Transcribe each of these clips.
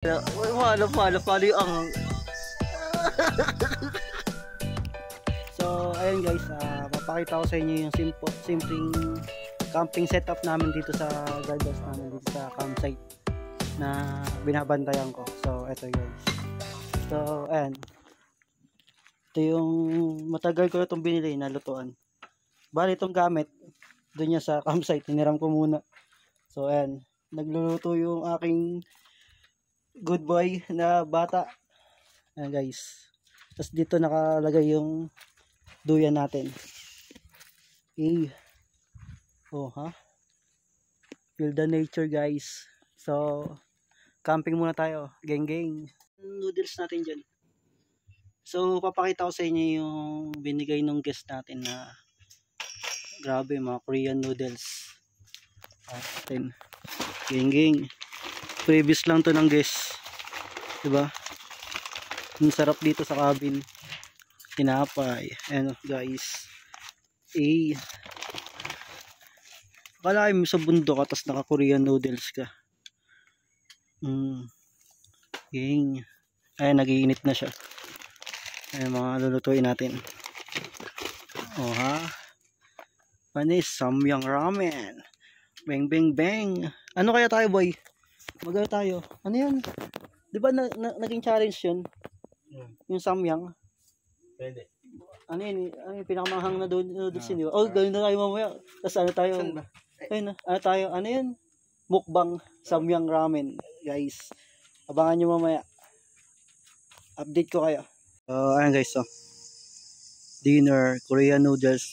Follow ang... So, ayun guys, papakita ko sa inyo yung simpleng camping setup namin dito sa guardhouse namin dito sa campsite na binabantayan ko. So, eto guys. So, ayan. Ito yung matagal ko na itong binili na lutuan. Bali itong gamit doon niya sa campsite, tiniram ko muna. So, ayan. Nagluluto yung aking good boy na bata. Ayan guys. Tapos dito nakalagay yung duyan natin. Okay. Oh, ha? Feel the nature guys. So, camping muna tayo. Geng geng. Noodles natin dyan. So, papakita ko sa inyo yung binigay nung guest natin na grabe, mga Korean noodles. Atin. Geng geng. Previous lang to ng guest. Diba? Ang sarap dito sa cabin. Tinapay. Ayan guys. Akala mo sa bundok ka tapos naka Korean noodles ka. Geng. Ayan, nagiinit na siya. Ayan, mga lulutuin natin. Oh ha. Panis, samyang ramen. Bang bang bang. Ano kaya tayo boy? Magano tayo? Ano yan? Di ba naging challenge yun? Yung samyang? Pwede. Ano yun? Ano yung pinakamanghang na noodles yun? Oh, gawin na tayo mamaya. Tapos ano tayo? Ayun, ano tayo? Ano yun? Mukbang samyang ramen. Guys, abangan nyo mamaya. Update ko kayo. So, ayan guys, so dinner, Korean noodles,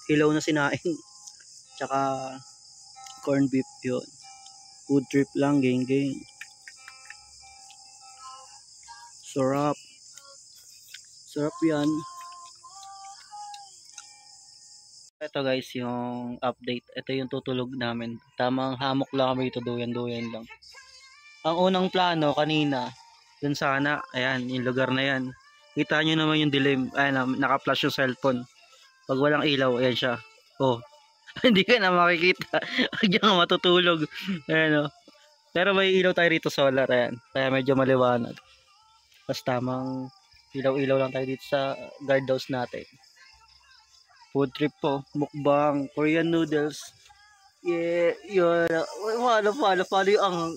hilaw na sinaing, tsaka corn beef yun. Food trip lang, geng geng. Sarap. Sarap yan. Ito guys, yung update. Ito yung tutulog namin. Tamang hamok lang kami ito, duyan-duyan lang. Ang unang plano kanina, dun sana, ayan, yung lugar na yan. Kita nyo naman yung dilim. Ayan, naka-flash yung cellphone. Pag walang ilaw, ayan siya. Oh, hindi ka na makikita. Huwag ka matutulog. Ayan o. Pero may ilaw tayo rito, solar. Ayan. Kaya medyo maliwanag. Tapos tamang ilaw-ilaw lang tayo dito sa guardhouse natin. Food trip po. Mukbang. Korean noodles. Yeah. Yun. Follow ang...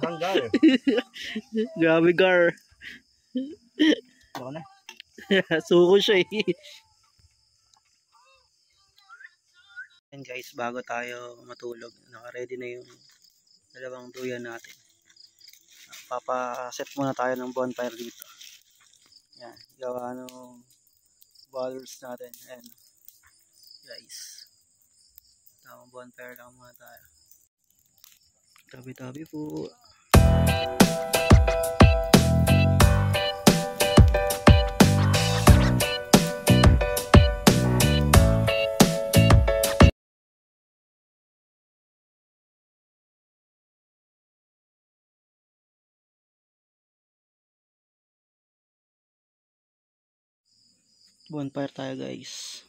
Hanggar. Grabe gar. Ako na. Suko siya eh. And guys, bago tayo matulog, naka-ready na yung dalawang duyan natin. Papa-set muna tayo ng bonfire dito. Yan, gawa ng ballers natin. Ayan, guys. Tamang bonfire lang muna tayo. Tabi-tabi po. Bonfire tayo guys.